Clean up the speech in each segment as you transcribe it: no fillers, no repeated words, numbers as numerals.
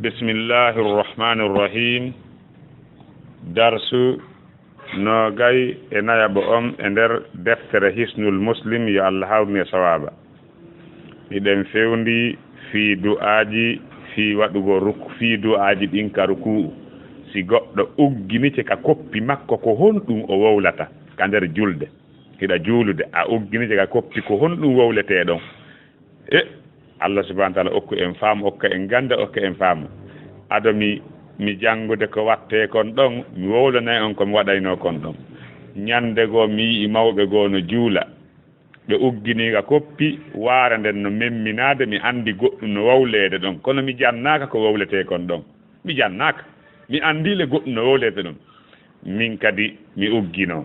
بسم الله الرحمن الرحيم درس نوغاي انايا بوم اندر دفتر حسن المسلم يا الله هاوني صوابا ميدن فيوندي في دعاجي في wadugo ruku fi du'aaji din ka ruku si goddo uggini ce ka koppi makko ko hondum o wowlata ka der julde hida juulude a uggini ce ka koppi ko hondum wowlete don Allah subhanahu wa ta'ala okku en faam okka en ganda okka en faam adomi mi jangude ko watte kon don mi wowlana on ko mi wadayno kon don nyande go mi mawbe go no juula be uggini ga koppi waara den no memminade mi andi goddum no wawlede don kono mi jannaka ko wawlete kon don mi jannaka mi andi le goddum no wawlede don min kadi mi uggino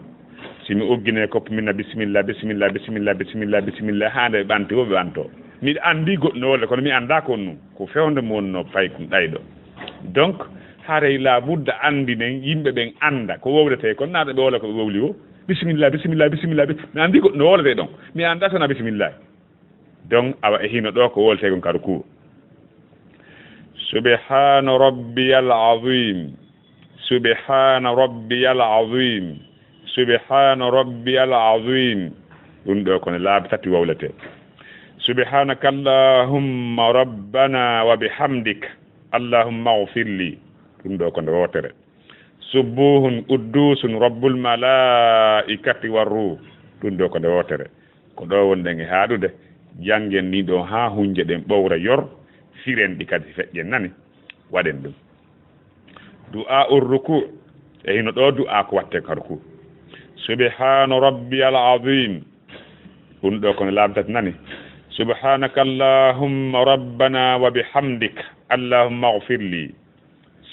si mi uggine koppi minna bismillah bismillah bismillah bismillah bismillah hande banti wo banto mi andi goddum no wawle kono mi anda kon nu ko fewnde mon no fay kum daydo donc hare la budda andi nen yimbe ben anda ko wawlete kon naade be wala ko wawli wo bismillah bismillah bismillah mi andi ko no wolde don mi anda sana bismillah donc awa e hino do ko wolte gon karku subhana rabbiyal azim subhana rabbiyal azim subhana rabbiyal azim dum do ko ne laabi tati wawlete subhanaka allahumma rabbana wa bihamdik allahumma ighfir li dum do ko ne wotere subuhun quddusun rabbul malaikati warruh tundo ko de wotere ko do wonde ngi haadude jangen ni do ha hunje den bowra yor firen di kadi fejje nani waden dum du'a urruku e hino do du'a ko watte karku subhana rabbiyal azim tundo ko labtat nani subhanaka allahumma rabbana wa bihamdik allahumma ighfir li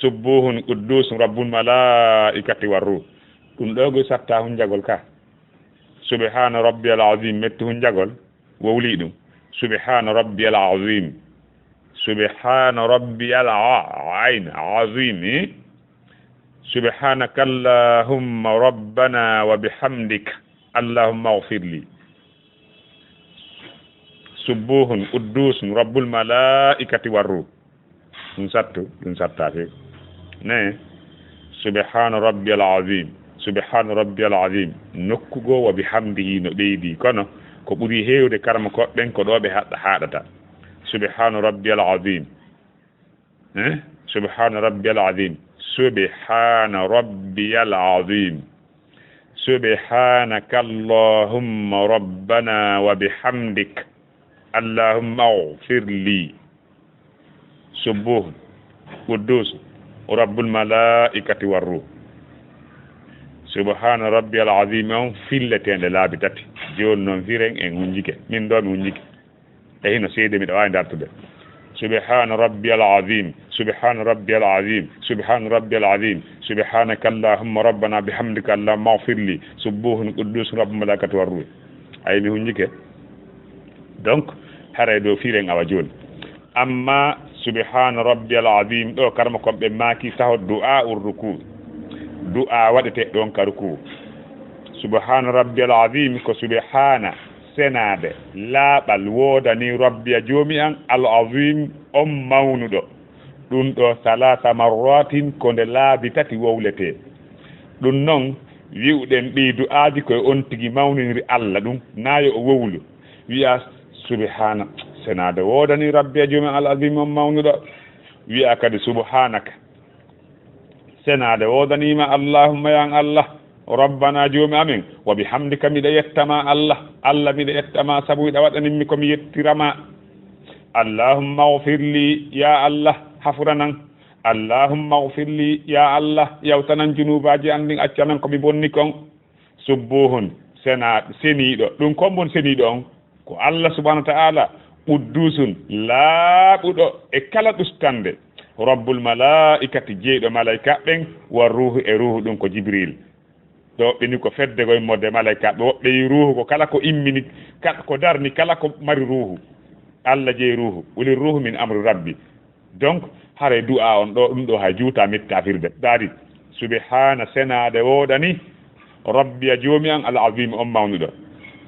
subuhun quddus rabbul malaikati warruh dum do go satta hun jagol ka subhana rabbiyal azim metti hun jagol wowli dum subhana rabbiyal azim subhana rabbiyal azim subhanaka allahumma rabbana wa bihamdik allahumma ighfir li subuhun quddus rabbul malaikati warruh dum sattate ne subhana rabbiyal azim nokkugo wa bihamdihi no beedi kono ko buri heewde karama ko ben ko do be haadata subhana rabbiyal azim subhana rabbiyal azim subhana rabbiyal azim subhanaka allahumma rabbana wa bihamdik allahumma ighfir li subuh quddus rabbul malaikati warruh subhana rabbiyal azim on filletende laabi tati jon non firen en hunjike min do mi hunjike e hino seede mi do way dartude subhana rabbiyal azim subhana rabbiyal azim subhana rabbiyal azim subhanaka allahumma rabbana bihamdika allahumma ighfir li subuhun quddus rabbul malaikati warruh ay mi hunjike donc hare do firen awa joni amma subhana rabbiyal azim do karma ko be maki taw du'a urruku du'a wadete don karku subhana rabbiyal azim ko subhana senade laabal wodani rabbiya jomi an al azim mawnudo dum do salasa marratin ko de laabi tati wowlete dum non wi'uden bi du'aaji ko on tigi mawniri Allah dum nayo o wowlu wi'a subhana senade wodani rabbi jumi al azim mawnudo wi'a kadi subhanaka senade wodani ma allahumma ya allah rabbana jumi amin wa bihamdika mi yettama allah mi yettama sabu da wadani mi ko mi yettirama allahumma ighfir li ya allah hafuranan allahumma ighfir li ya allah yawtanan junubaji andin accanan ko mi bonni kon subuhun senido dum kombon senido on ko allah subhanahu wa ta'ala quddusun laabudo e kala dustande rabbul malaikati jeedo malaika ben wa ruhu e ruhu dum ko jibril do beni ko fedde goy modde malaika be wobbe ruhu ko kala ko immini ko darni kala ko mari ruhu allah je ruhu wuli ruhu min amri rabbi donc hare du'a on do dum do ha juuta metta firde dari subhana senade wodani rabbi joomi an al azim mawnudo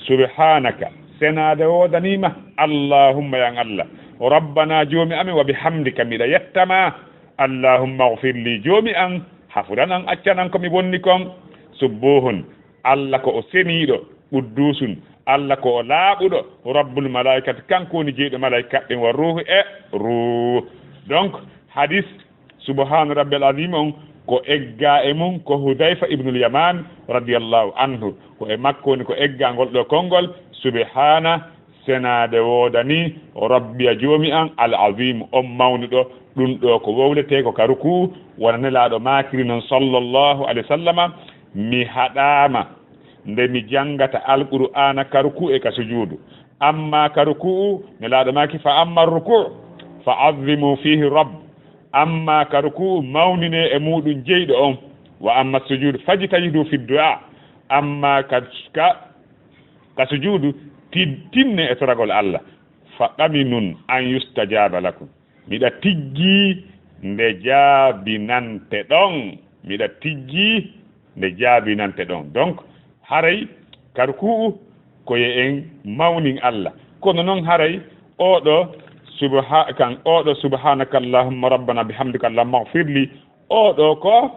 subhanaka senade wodanima allahumma ya allah rabbana joomi ami wa bihamdika miɗa yettama allahumma ighfir li joomi an hafuran an accanan komi bonni kon subbuhun allah ko o seniiɗo quddusun allah ko o laaɓuɗo rabbul malaikati kanko woni jeyɗo malaika ɓen wa ruhu e ruh donc hadis subhana rabbil azim on ko egga e mum ko hudayfa ibnul yaman radiyallahu anhu ko e makko woni ko eggangol ɗo konngol subhana senade wodani rabbiya joomi an al azim on mawnuɗo ɗum ɗo ko wowlete ko karuku wona nelaɗo makiri noon sallllahu alayhi wa sallama mi haɗama nde mi jangata alqur'ana karuku e ka sujudu amma karuku nelaɗo maki fa amma ruku fa azimu fihi rabb amma karuku mawnine e muɗum jeyɗo on wa amma sujudu fajtahidu fi du'a amma ka sujudu tinne e toragol allah fa qaminun an yustajaba lakum miɗa tiggi nde jaabinante ɗon miɗa tiggi nde jaabinante ɗon donc haray karku'u koye en mawnin allah kono noon haray oɗo subhanaka allahumma rabbana bihamdika allahumma ighfirli oɗo ko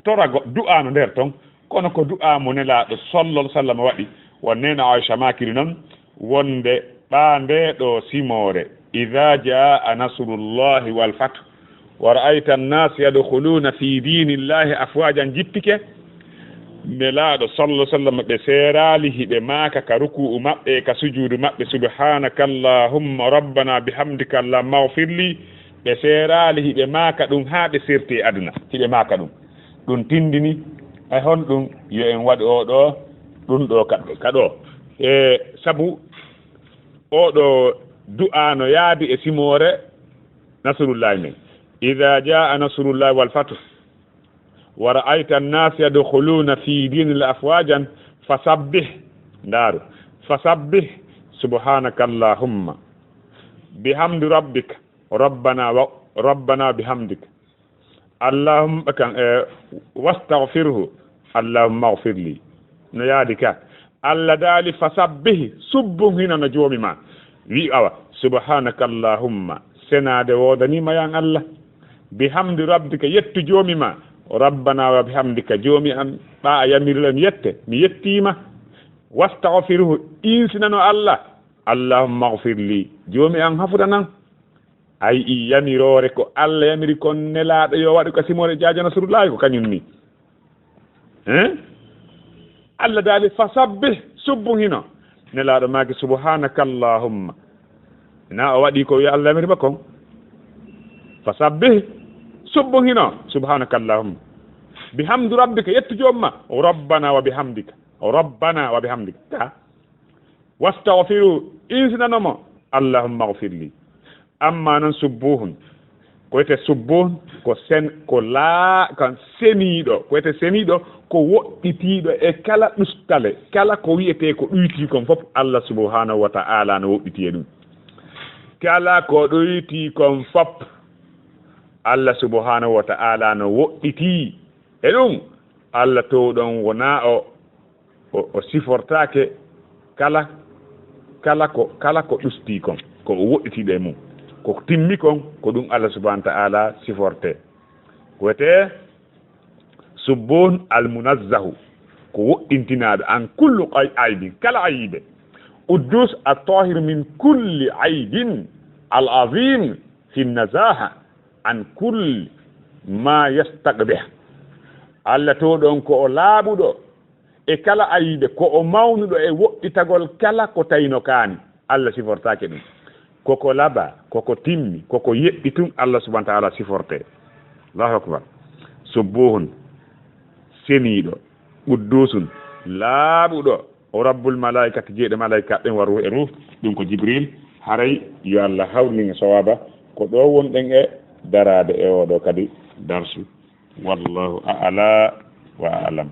torago du'a no nder ton kono ko du'a mo nelaɗo sallallahu sallam waɗi won nena Aisha makiri noon wonde ɓaande ɗo simore idha jaa nasrullahi wal fath wa ra'aita an-nas yadkhuluna fi dinillahi afwajan jippike nelaɗo sallallahu sallam ɓe serali hiɓe maka ka ruku'u maɓɓe ka sujudu maɓɓe subhanaka allahumma rabbana bihamdika allahumma ighfirli ɓe serali hiɓe maka ɗum ha ɓe serti aduna hiɓe maka ɗum tindini ay hon ɗum yo en waɗi oɗo ɗum ɗo kaɗo e sabu oɗo du'a no yaadi e simore nasrullahi men idha jaa nasrullahi wal fath wa ra'aita an-nas yadkhuluna fi dinil afwajan fasabbih ndaru fasabbih subhanaka allahumma bihamdi rabbika rabbana bihamdika allahumma kan wastaghfirhu allahumma ighfir li no yaadi ka allah daali fasabbih subbun hina no joomi ma wi awa subhanaka allahumma senade wodanima yan allah bihamdi rabbika yettu joomi ma rabbana wa bihamdika joomi an ɓa a yamirilen yette mi yettima wastaghfiruhu insinano allah allahumma ighfir li joomi an hafudanan ay i yamirore ko allah yamiri kon nelaɗo yo waɗi ko simore jaaja nasrullahi ko kañum ni allah daali fasabbih subbu hino nelaɗo maki subhanaka allahumma na o waɗi ko wi allah yamiri makon fasabbih subbu hino subhanaka allahumma bihamdi rabbika yettu jomma rabbana wa bihamdika ta wastaghfiru insinanomo allahumma ighfir li amma non subbuhun ko ete subbuhun ko seniɗo ko ete seniɗo ko woɗɗitiɗo e kala ɗustale kala ko wiyete ko ɗuyti kon fof allah subhanahu wa ta'ala no woɗɗiti e ɗum kala ko ɗuyti kon fof allah subhanahu wa ta'ala no woɗɗiti e ɗum allah to ɗon wona o sifortake kala ko ɗusti kon ko o woɗɗitiɗo e mum ko timmi kon ko ɗum allah subhanahu wa ta'ala siforte ko wete subbun almunazzahu ko woɗɗintinaɗo an kullu aybin kala aybe uddus at-tahir min kulli aybin al-azim fi an-nazaha an kulli ma yastaqbih allah to ɗon ko o laaɓuɗo e kala aybe ko o mawnuɗo e woɗɗitagol kala ko tayno kaani allah sifortake ɗum koko laba koko timmi koko yeɓɓi tun allah subhanahu wa ta'ala siforte allahu akbar subbuhun seniɗo quddusun laaɓuɗo o rabbul malaikati jeeɗo malaika ɓen waru e ruh ɗum ko jibril haray yo allah hawrnin e sawaba ko ɗo wonɗen e darade e oɗo kadi darsu wallahu a'la wa a'lam